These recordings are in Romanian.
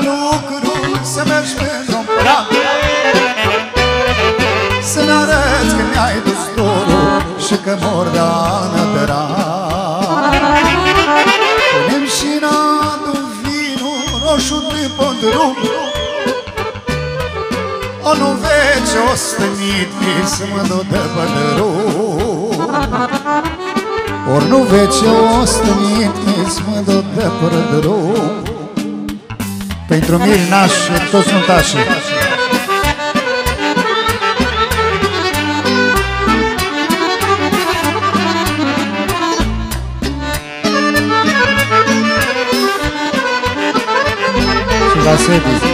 lucru, să mergi pe-n prag, să-mi arăți că mi-ai dus dorul și că mor de almea drag. Punem și n-adu vinul roșu pe drum, o nu vezi o stănit să mă dă de pădărum. Ori nu vezi o stănit să mă dă de pădărum. Pentru Mirnaș și toți nuntașii. Și la Sedi.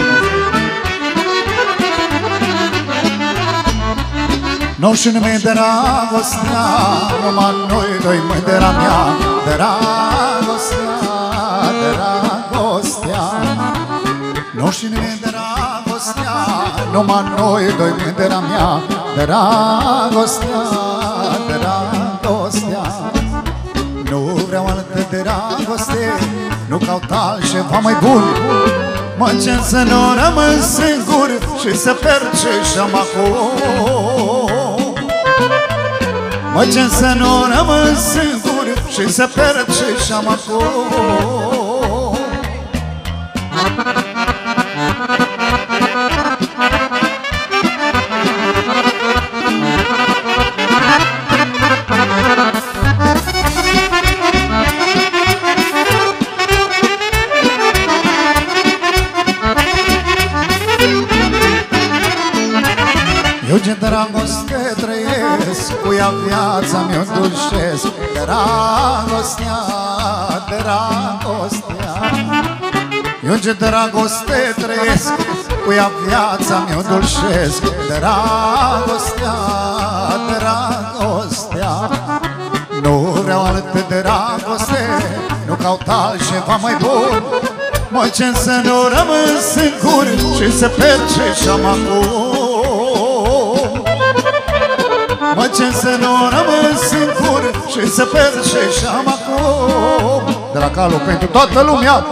Nu și nume dragostea, numai noi doi mândra mea. Dragostea, dragostea. Nu și nume dragostea, numai noi doi mândra mea. Dragostea, dragostea. Nu vreau altă dragoste, nu caut altceva mai bun. Mă cer să nu rămân singur și să pierd ce am acum. Mă cer să nu rămân singur și să pierd ce am acum. Eu ce dragoste trăiesc, cu ea viața mi-o dulcesc. Dragostea, dragostea. Eu ce dragoste trăiesc, cu ea viața mi-o dulcesc. Dragostea, dragostea. Nu vreau altă dragoste, nu caut altceva mai bun. Mă cer să nu rămân singur și să pierd ce am acum. Mă cer să nu rămân singur și să pierd ce am acum. De la Calu pentru toată lumea.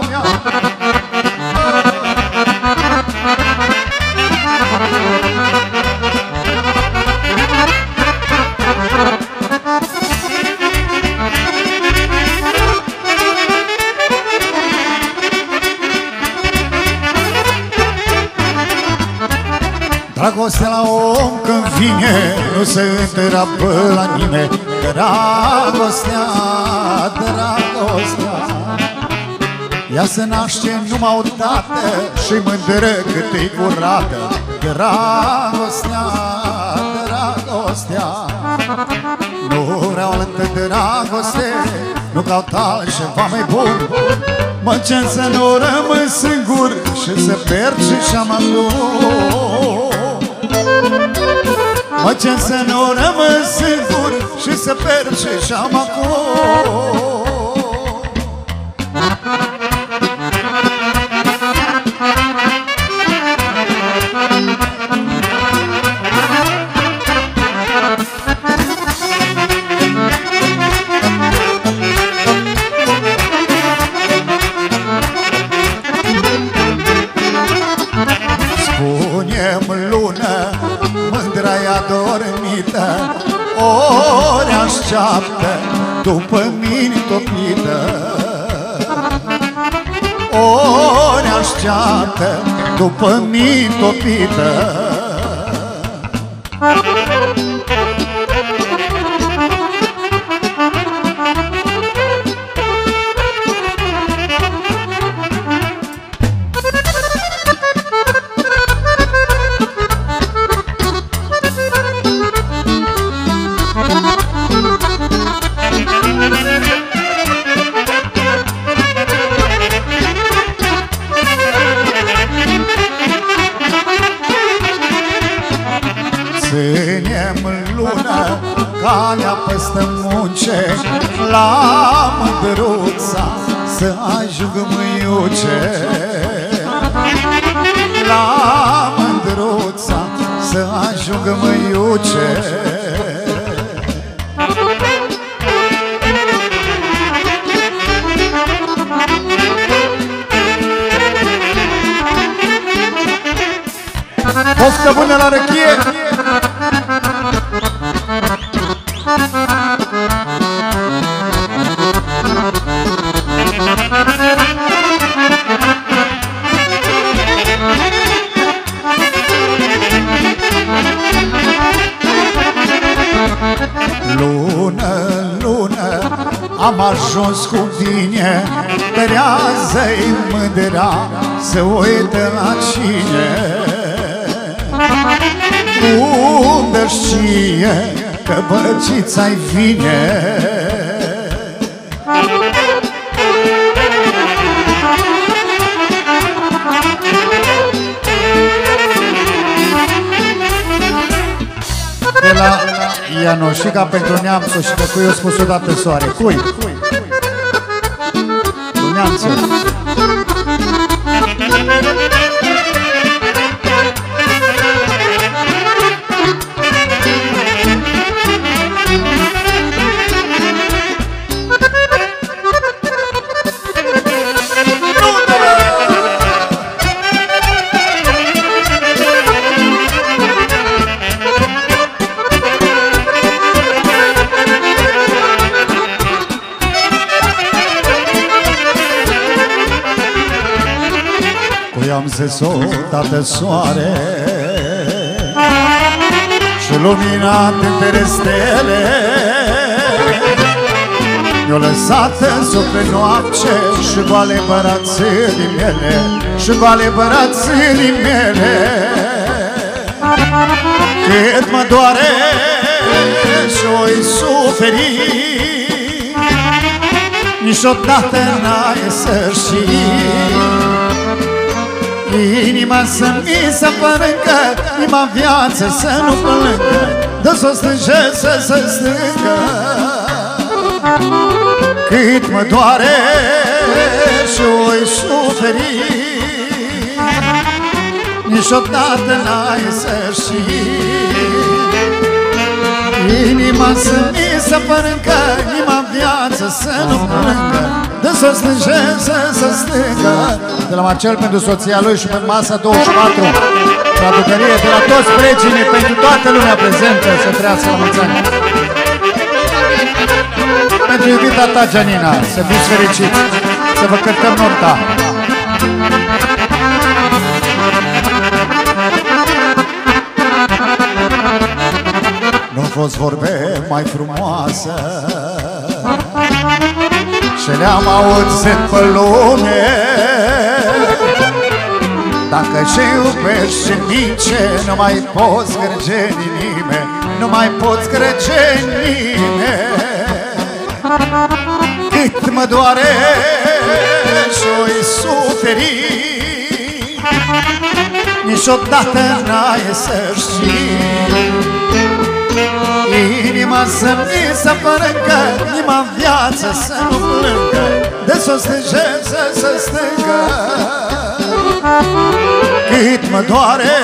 Dragostea la om când vine, nu se întreabă la nimeni. Dragostea, dragostea. Ea se naște numai odată și mândră cât e curată. Dragostea, dragostea. Nu vreau altă dragoste, nu caut altceva mai bun. Mă cer să nu rămân singur și să pierd ce am acum. Mă cer să nu rămân singur și să pierd ce am acum. Spune-mi lună, mândra-i adormită, ori așteaptă după mine topită. Ori așteaptă după mine topită. Ținem luna calea peste munce, la mândruța să ajung mâiuce. La mândruța să ajung mâiuce. Poftă bună la răchie! Lună, lună, am ajuns cu bine, tărează-i mândra, să uită la cine. Unde știe că băcița-i vine? De la Ianoșica pentru neamțul și că cui o spus odată soare. Cui? Neamțul. I-am zis-o, tată soare, și luminat între stele, mi-o lăsat în suflet noapte și goale bărațele mele, și goale bărațele mele. Cât mă doare și-o-i suferi, niciodată n-ai să știi. Inima să-mi se părâncă, inima viață să nu plângă, dă s-o stânge să se stângă. Cât mă doare și-o-i suferi, niciodată n-ai să știi. Inima să-mi se părâncă, inima viață să nu plângă, dă s-o stânge să se stângă. De la Marcel pentru soția lui și pe Masa 24, traducărie de la toți precinii, pentru toată lumea prezentă, să trăiască la mulți ani. Pentru iubita ta, Gianina, să fiți fericiți, să vă cântăm nopta. Nu-au fost vorbe mai frumoase și le-am auzit pe lume. Dacă ce iubești și mince, nu mai poți crede nimeni, nu mai poți crede nimeni. Cât mă doare și-o-i suferi, niciodată n-ai să știi. Inima să-mi se părâncă, inima în viață să nu plângă, de s-o stânge să se stângă. Cât mă doare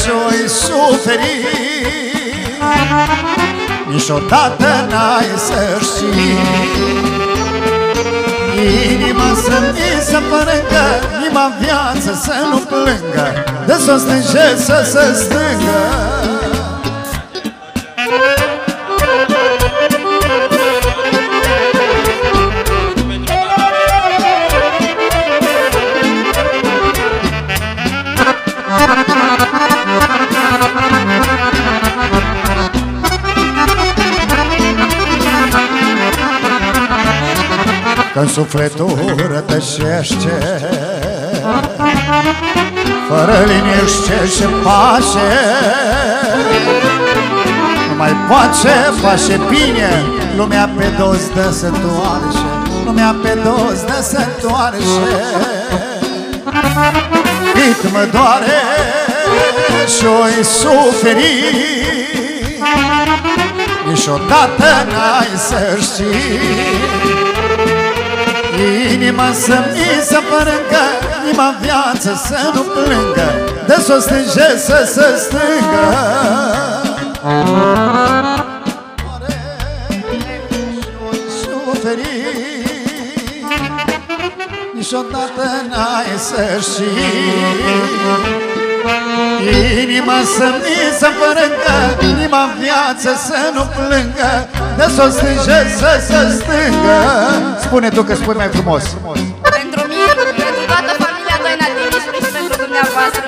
și-o-i suferi, niciodată n-ai să știi. Inima să-mi se părâncă, inima în viață să nu plângă, de s-o stânge să se stângă. Când sufletul rătășește, fără liniște și pace, nu mai poate face bine, lumea pe dos dă să toarce, lumea pe dos dă să toarce. Cât mă doare și-o-i suferi, niciodată n-ai să știi. Inima să-mi se părâncă, inima viață să nu plângă, de s-o stânge să se stângă. Niciodată n-ai să știi. Inima să-mi părâncă, inima în viață să nu plângă, de s-o stânge să se stângă. Spune tu că spui mai frumos. Pentru mine, pentru toată familia Doina Timișului și pentru dumneavoastră.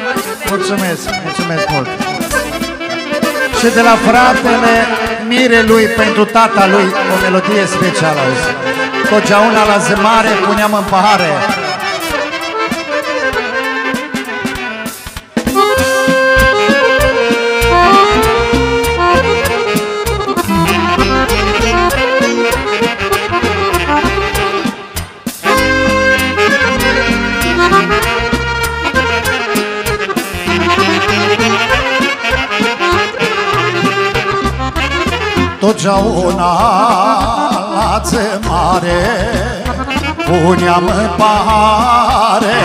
Mulțumesc, mulțumesc mult. Și de la fratele Mirelui pentru tata lui o melodie specială, auzi. Totdeauna la zămare puneam în pahare. Totdeauna la țămare puneam în pahare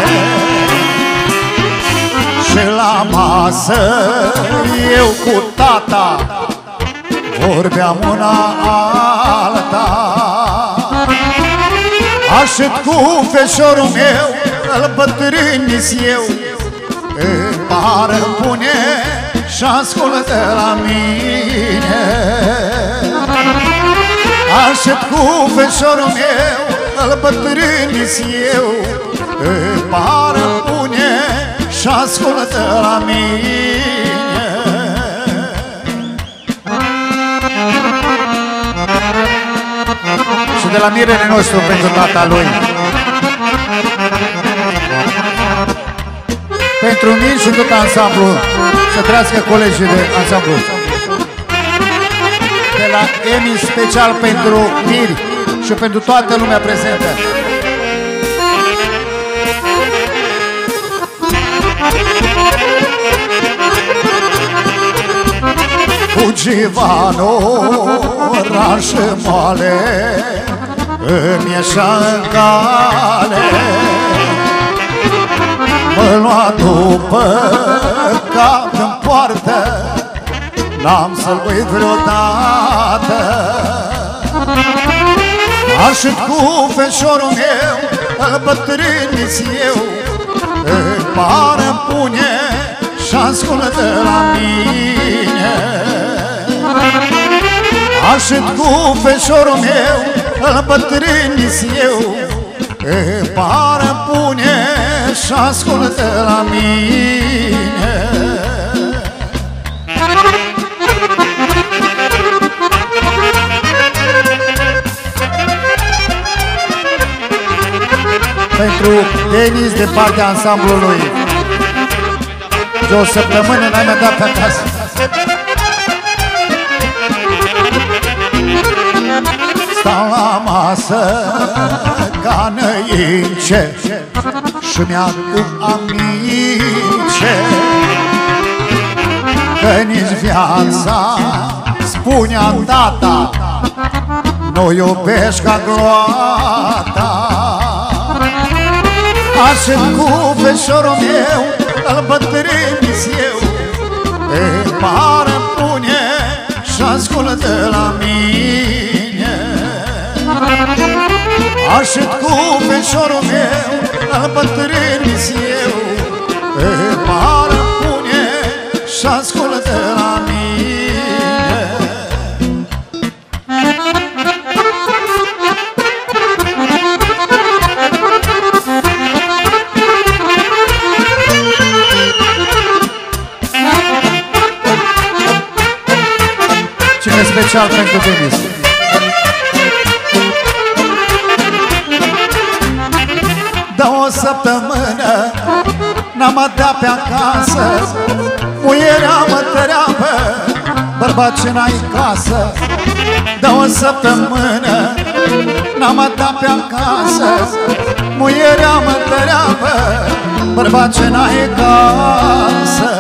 și la masă eu cu tata vorbeam una alta. Așet cu feșorul meu, îl bătrânis eu, în pahară pune și ascultă la mine. Așet cu feșorul meu, îl bătrânis eu, în pahară pune și ascultă la mine. Și de la Mirele nostru pentru tata lui, pentru mine și tot ansamblu, să trăiască colegii de ansamblu. De la Emi special pentru Miri și pentru toată lumea prezentă. Cu Givano, rașă moale, îmi ieșa în cale. Mă lua după cap în poartă, n-am să-l uit vreodată. Așet cu feșorul meu, îl bătrânis eu, în pară pune și ascultă la mine. Așet cu feșorul meu, îl bătrânis eu, în pară pune și ascultă la mine. Pentru Denis de partea ansamblului, de o săptămână n-ai mai dat pe acasă. Stau la masă ca năince și mi-aduc amice că nici viața, spunea tata, nu iubești ca gloata. Așet cu feșorul meu, îl bătrânis eu, în pară pune și ascultă la mine. Așet cu feșorul meu, îl bătrânis eu, în pară pune și ascultă la mine. Special pentru Denis. De o săptămână n-am dat pe acasă, muierea mă treabă, bărbat ce n-ai casă. De o săptămână n-am dat pe acasă, muierea mă treabă, bărbat ce n-ai casă.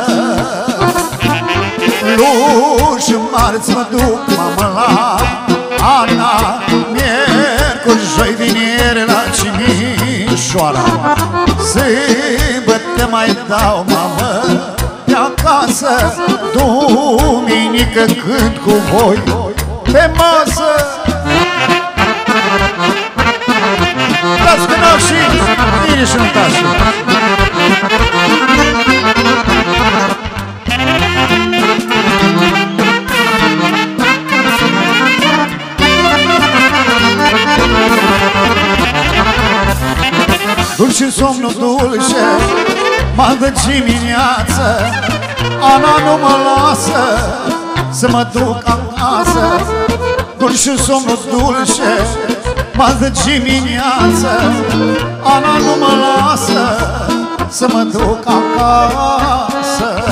Luni și marți mă duc, mamă, la Ana, miercuri, joi, vineri la Cimișoara. Sâmbătă mai dau, mamă, pe acasă, duminică cânt cu voi pe masă. Dați că n-au și vine și nu tași. și somnul dulce mă dă dimineață. Ana nu mă lasă să mă duc acasă. Dulce și somnul dulce mă dă dimineață. Ana nu mă lasă să mă duc acasă.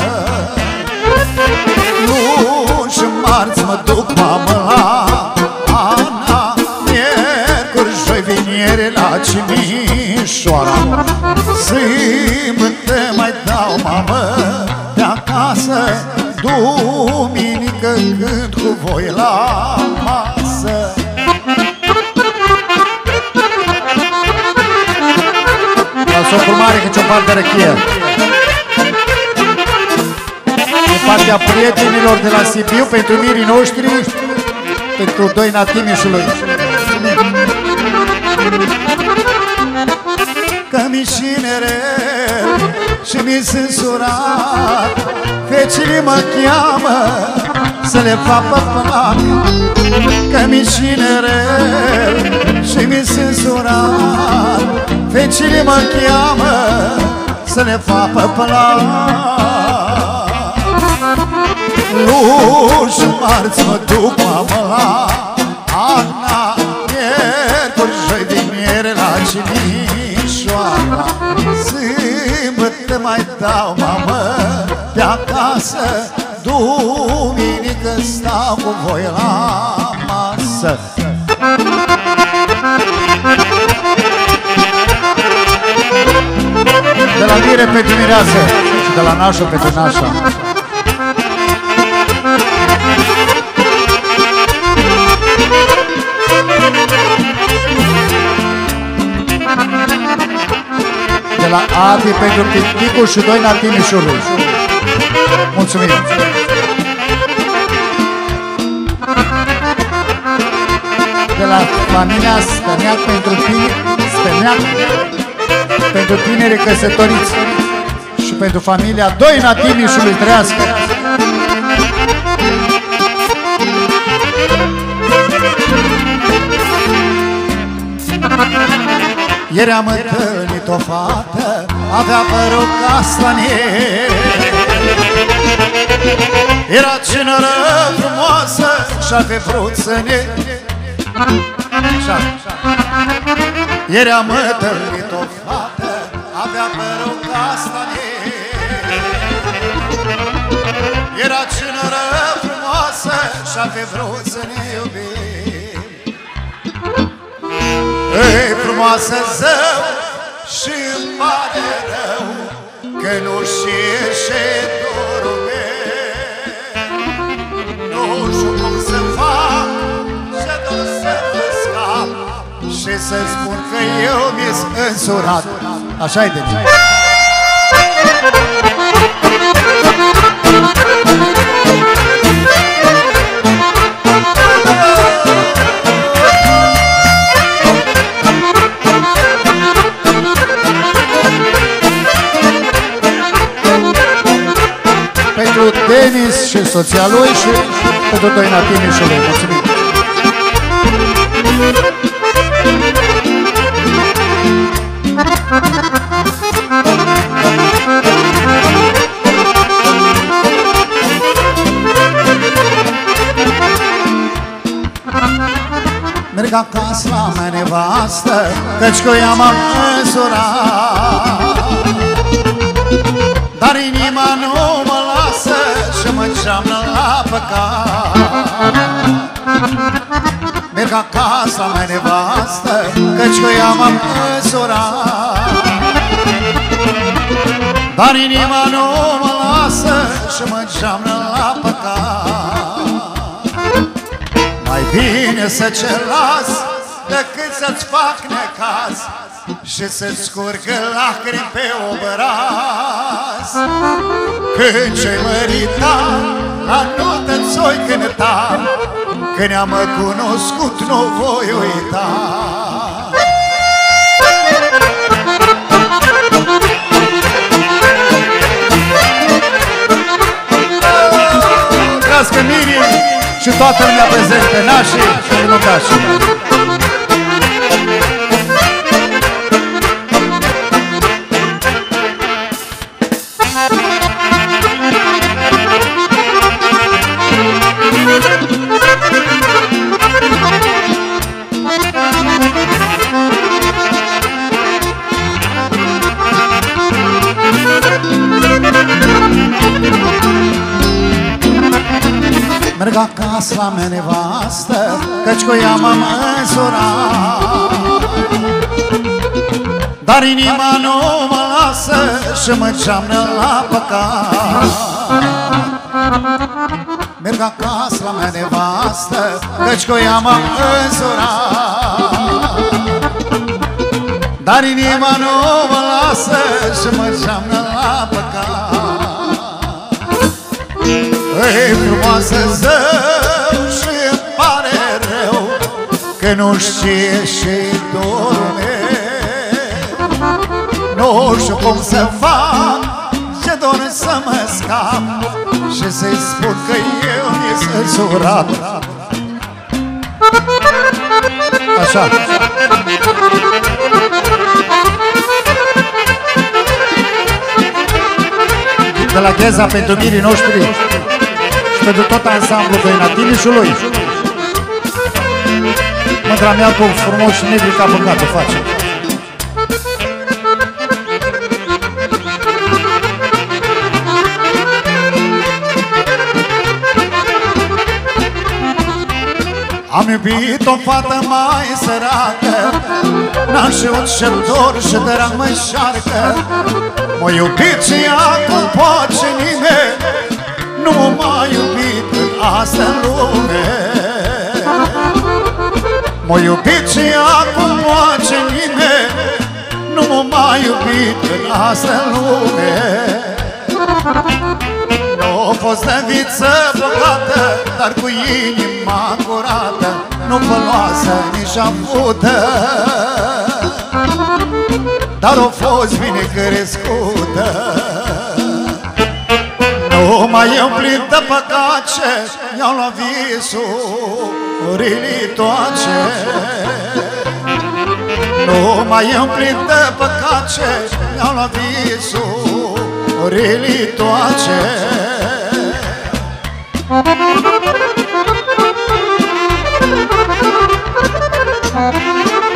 Luni și marți mă duc, mamă, la Ana. Miercuri, joi, vineri la Cimișoara. Sâmbătă mai dau, mamă, de acasă. Duminică cânt cu voi la masă. La socul mare că ce-o parte răchie. De partea prietenilor de la Sibiu, pentru mirii noștri, pentru Doina Timișului. Că mi șinere și mi sunt surat, fecile mă cheamă să le fac pe plac. Că mi șinere și mi sunt surat, fecile mă cheamă să le fac pe plac. Luni și marți mă duc, mamă, la Ana. Miercuri, joi, vineri la Cimișoara. Sâmbătă mai dau, mamă, de acasă. Duminică stau cu voi la masă. De la mire pentru mireasă și de la nașul pentru nașa. De la Adi pentru Picticu și Doina Timișului. Mulțumim! De la familia Stăneac pentru tineri căsătoriți și pentru familia Doina Timișului, trăiască! Ieri am întâlnit o fată, avea părul castanier. Era tânără frumoasă și-avea vrut să ne... Ieri am întâlnit o fată, avea părul castanier. Era tânără frumoasă și-avea vrut să ne iubim. Ei, frumoasă zău, și-mi pare rău că nu știe ce dorme. Nu știu cum să fac, ce dor să vă scap și să spun că eu mi-s însurat. Așa-i de bine. Pentru Denis și soția lui și pentru Doina Timișului. Mulțumim! Merg acasă la mea nevastă, căci cu ea m-am însurat. Dar inima nu mă lasă și mă înceamnă la păcat. Merg acasă la mea nevastă, căci cu ea m-am însurat. Dar inima nu mă lasă și mă înceamnă la păcat. Mai bine să ce las decât să-ți fac necaz și să-ți scurgă lacrimi pe obraz. Când ce-ai mărita, la notă ți-oi cânta, că ne-am cunoscut, nu voi uita. Trească mirii și toată lumea prezente, nașii și nucașii. Merg acasă la mea nevastă, căci cu ea m-am însurat. Dar inima nu mă lasă și mă geamnă la păcat. Merg acasă la mea nevastă, căci cu ea m-am însurat. Dar inima nu mă lasă și mă geamnă la păcat. E frumoasă zău și-mi pare rău că nu știe și dorul meu. Nu știu cum să fac, ce dor să mă scap și să-i spun că eu mi-e săsurat. Așa. De la Gheza pentru mirii noștri și pentru tot ansamblul Doina Timișului. Mândra mea cu frumos și negri ca băgatul face. Am iubit o fată mai săracă, n-am știut ce-mi dor și drag mă șarcă. M-a iubit și acum poate nimeni nu m-a mai iubit în asta lume. M-a iubit și acum poate nimeni nu m-a mai iubit în asta lume. Nu a fost de viță bogată, dar cu inima curată, nu păloasă, nici avută, dar a fost bine crescută. Nu mai împlit de păcace, i-au luat visurile toace. Nu mai împlit de păcace, i-au luat visurile toace.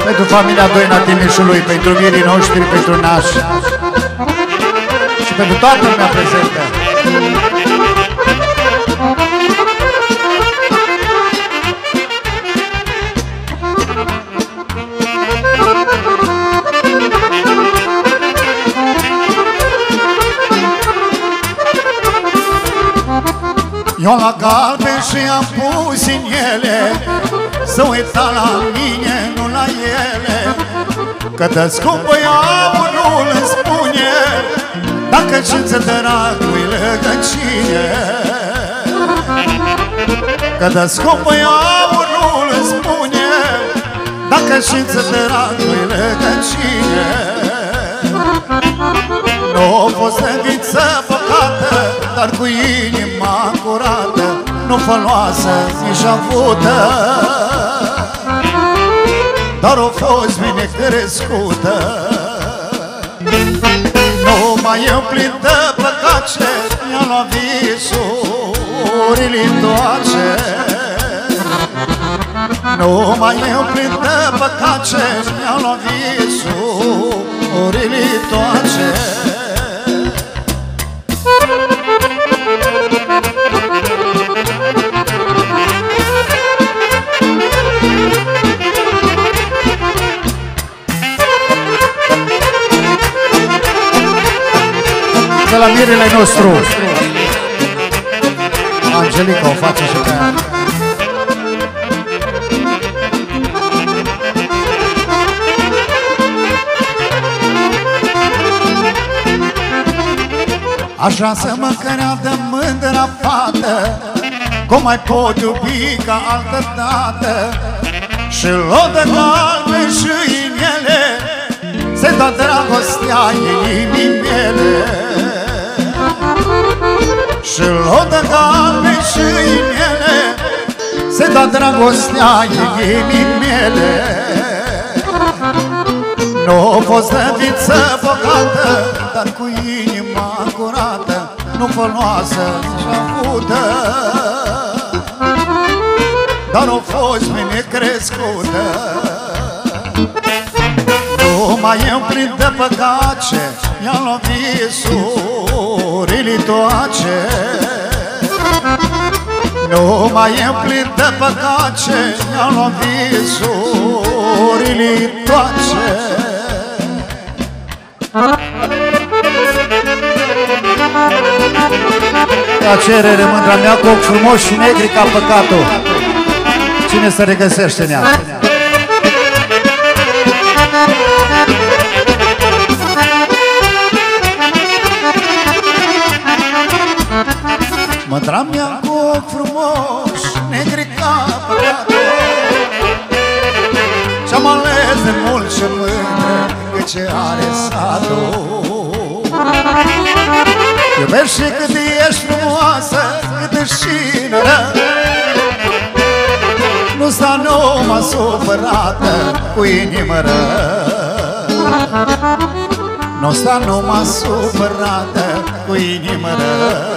Pentru familia Doina Timișului, pentru mirii noștri, pentru nași și pentru toată lumea prezentă. Eu la galben și am pus în ele, să uita la mine, nu la ele, că de scumpă iamurul îmi spune dacă și-ți dragul-i lângă cine. Că de scumpă iamurul îmi spune dacă și-ți dragul-i lângă cine. Nu a fost de viță păcată, dar cu inima curată, nu făloasă, nici avută, dar a fost bine crescută. Nu mai împlit de păcace, mi-a luat visurile toace. Nu mai împlit de păcace, mi-a luat visurile toace. De la mirele nostru Angelica o face și pe ea. Așa să mă creadă mândra fată, cum mai pot iubi ca altă dată. Și lodă galben și inele, se da dragostea inimii mele. Și lodă galben și inele, se da dragostea inimii mele. Nu a fost de viță bogată, dar cu inima curată, nu făloasă și avută, dar a fost bine crescută. Nu mai împlit de păcace, i-a luat visurile toace. Nu mai e plin de păcat ce mi-au luat visurile toace. Ca cerere mândra mea, cu ochi frumoși și negri ca păcatul. Cine se regăsește în ea? Mândra mea cu ochi frumoși, negri ca păcatul, ce-am ales de mult și mândră, că ce are satul. Iubești și cât ești frumoasă, cât ești șinără, nu sta numai supărată cu inimă ră. Nu sta numai supărată cu inimă ră.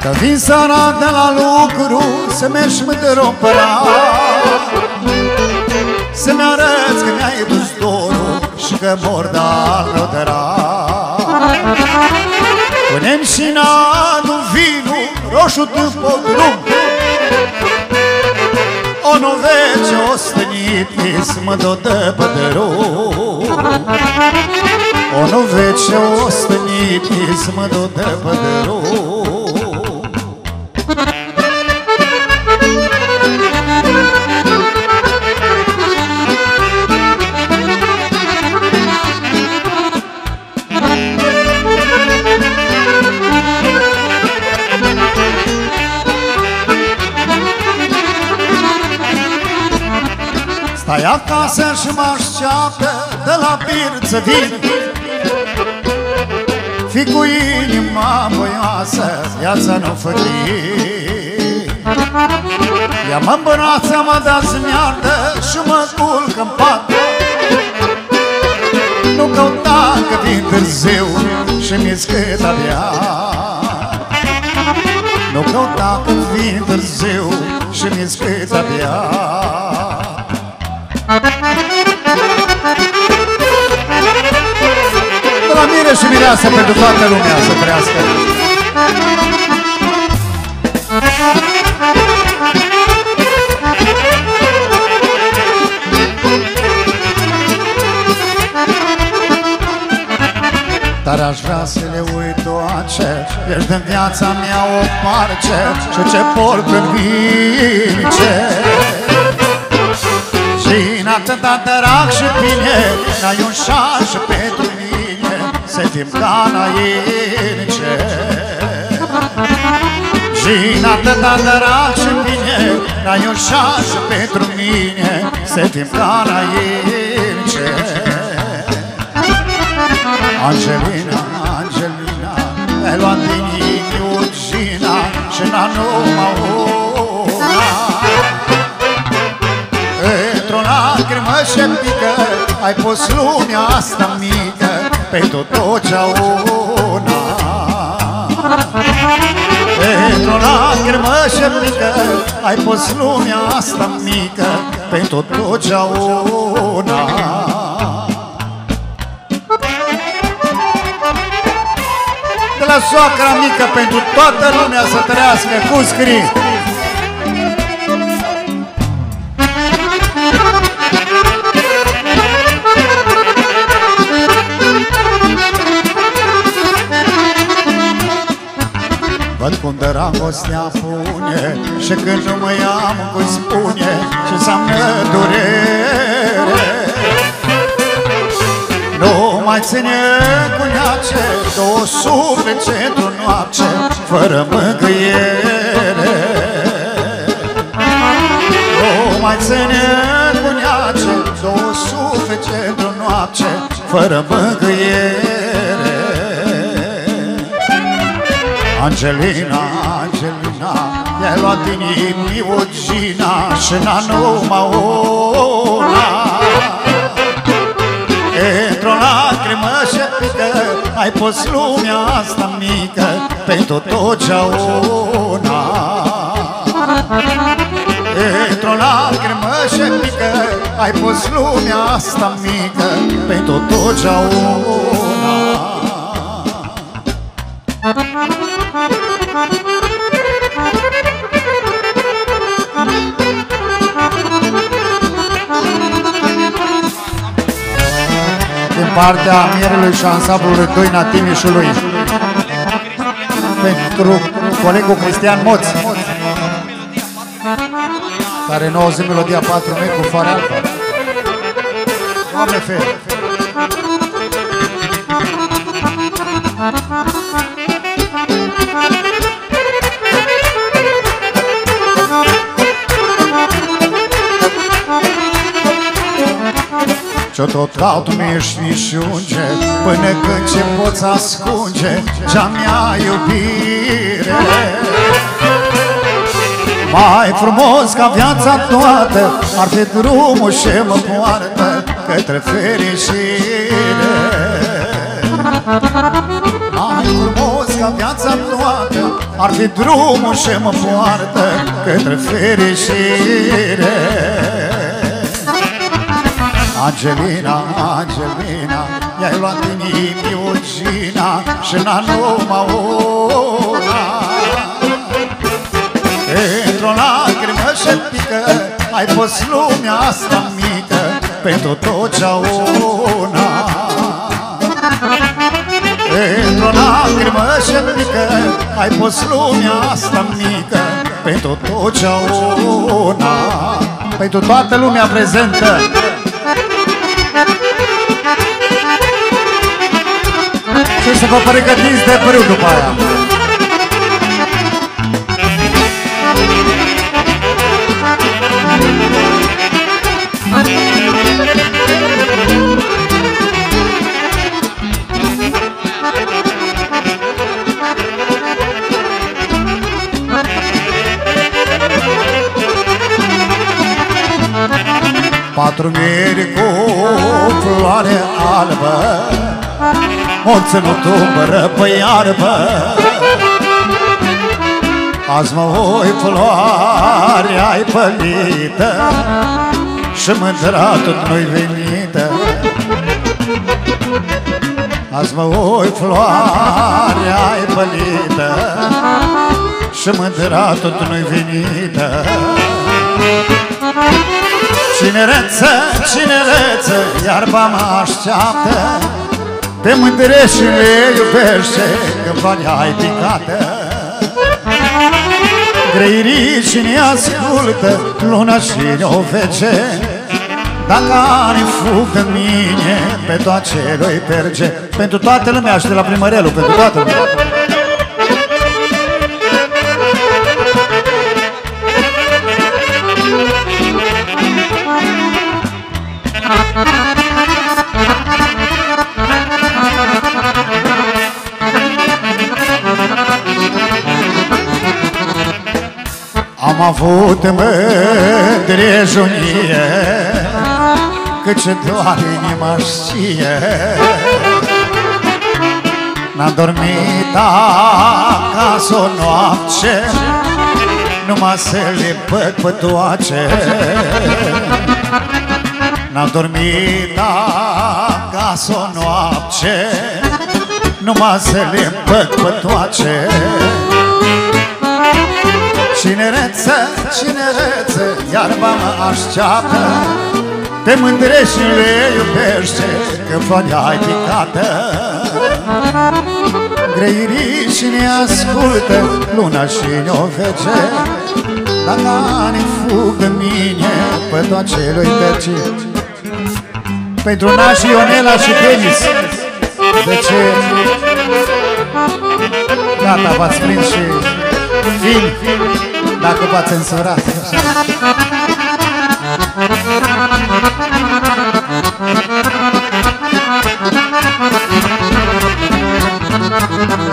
Că vin seara de la lucru, să mergi mândru să-mi arăți că mi-ai dus dorul și că mor de-al drag. Punem și n-adu vinul roșu de podrum, o novece ostănit mă dă de pădărum. O novece ostănit mă dă de pădărum. Stai acasă și mă așteaptă de la birță vin, fi cu inima voioasă, viața nu fă din. Ia-mă în brață, mă da zmiardă și mă culc în pat. Nu căuta că vin târziu și mi-e scât abia. Nu căuta că vin târziu și mi-e scât abia. De la mire și mireasă pentru toată lumea să trăiască. Dar aș vrea să le uit toace, ești în viața mea o parce și ce port în vince. Și în atâta drag și bine, n-ai un șans pentru mine, să fim ca înainte. Și în atâta drag și bine, n-ai un șans pentru mine, să fim ca înainte. Angelina, Angelina, mi-ai luat din inimii și n-a numai una. Într-o lacrimă și pică, ai pus lumea asta mică pentru totdeauna. Într-o lacrimă și pică, ai pus lumea asta mică pentru totdeauna. De la soacra mică pentru toată lumea să trăiască, cum scrie. Văd cum dragostea pune și când nu mă am cum spune ce înseamnă durere. Nu mai ține cu neace două suflete într-o noapte fără mângâiere. Nu mai ține cu neace două suflete într-o noapte fără mângâiere. Angelina, Angelina, i-ai luat din inimii o gina și n-a numai una. Într-o lacrimă și pică, ai pus lumea asta mică pentru totdeauna. Într-o lacrimă și mică ai pus lumea asta mică pentru totdeauna. Din partea Mierului și ansamblului Doina Timișului, pentru colegul Cristian Moț, care nouă zi melodia 4 mei cu Fara Alfa. Doamne fer! Ce-o tot caut mișnișunge până când ce poți ascunge cea mea iubire. Mai frumos ca viața toată ar fi drumul ce mă poartă către fericire. Mai frumos ca viața toată ar fi drumul ce mă poartă către fericire. Angelina, Angelina, i-ai luat inimiougina și n-a numai una. Într-o lacrimă și pică ai pus lumea asta mică pentru totdeauna. Într-o lacrimă și pică ai pus lumea asta mică pentru totdeauna. Pentru toată lumea prezentă. Și să vă pregătiți de brâu după aia. Patru mieri cu floare albă o ținut umbră pe iarbă. Azi mă oi floare ai pălită și mândra tot nu-i venită. Azi mă oi floare ai pălită și mândra tot nu-i venită. Cinereță, cinereță, iarba mă așteaptă, te mândrești și le iubește, că floarea-i picată. Greirii cine ascultă, luna și ne-o vece, dacă ani fug de mine, pe toate le-i perge. Pentru toată lumea și de la primărelul, pentru toată lumea. Am avut mândrejunie, că ce doar inima știe. N-am dormit acasă o noapte, numai să le văd pe toace. N-am dormit acasă o noapte, numai să le văd pe toace. Cinereță, cinereță, iarba mă așteaptă, te mândrești și le iubește, că floarea-i picată. Greirii cine ascultă, luna și ne-o vece, dacă ani fug de mine, pe toate le-i perce. Pentru nașii Ionela și Denis. De ce? Gata, v-ați prins și film, dacă v-ați însurat.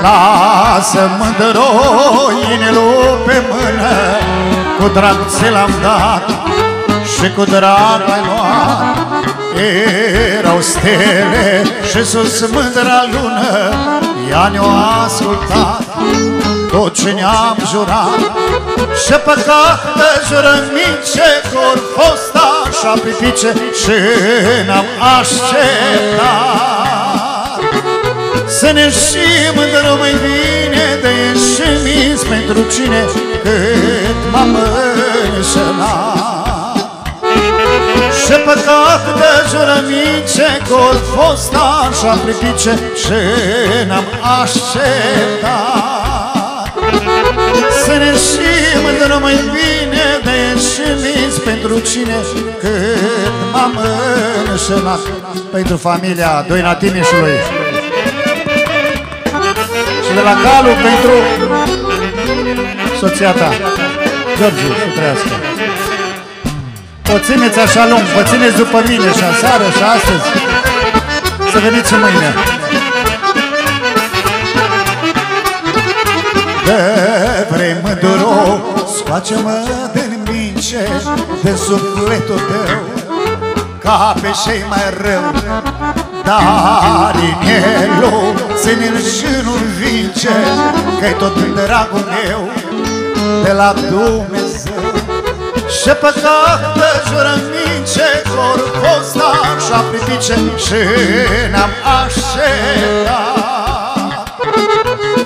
Lasă mândroinelul pe mână, cu drag ți l-am dat și cu drag ai luat. erau stele și sus mândra lună, ea ne-a ascultat tot ce ne-am jurat. Și păcat de jurămince că-or fost așa pipice și n-am așteptat. Să ne știm mândră mai bine de ieșimiți pentru cine cât m-am înșelat. Și păcat de jurămince că-or fost așa pipice și n-am așteptat. Să ne știm mândră mai bine de ieșimiți pentru cine cât m-am înșelat. Pentru familia Doina Timișului și de la Calu pentru soția ta, Georgiu, să trăiască. O țineți așa lung, vă țineți după mine și aseară și astăzi. Să veniți mâine. De vrei mânduro, scoace-mă din mince, de sufletul tău, ca pe cei mai rău. Dar inelul ține-l și nu-l vince, că-i tot dragul meu de la Dumnezeu. Și păcat de jurămince că-or fost așa pipice și n-am așteptat.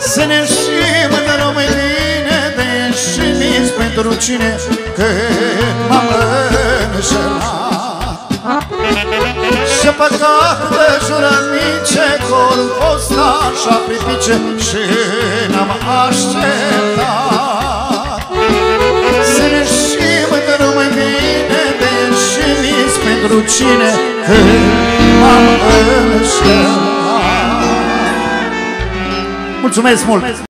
Să ne știm mândră mai bine de ieșimiți pentru cine cât m-am înșelat. Și păcat de jurămince că-or fost așa pipice și n-am așteptat. Să ne știm mândră mai bine de ieșimiți pentru cine cât m-am înșelat. Mulțumesc mult!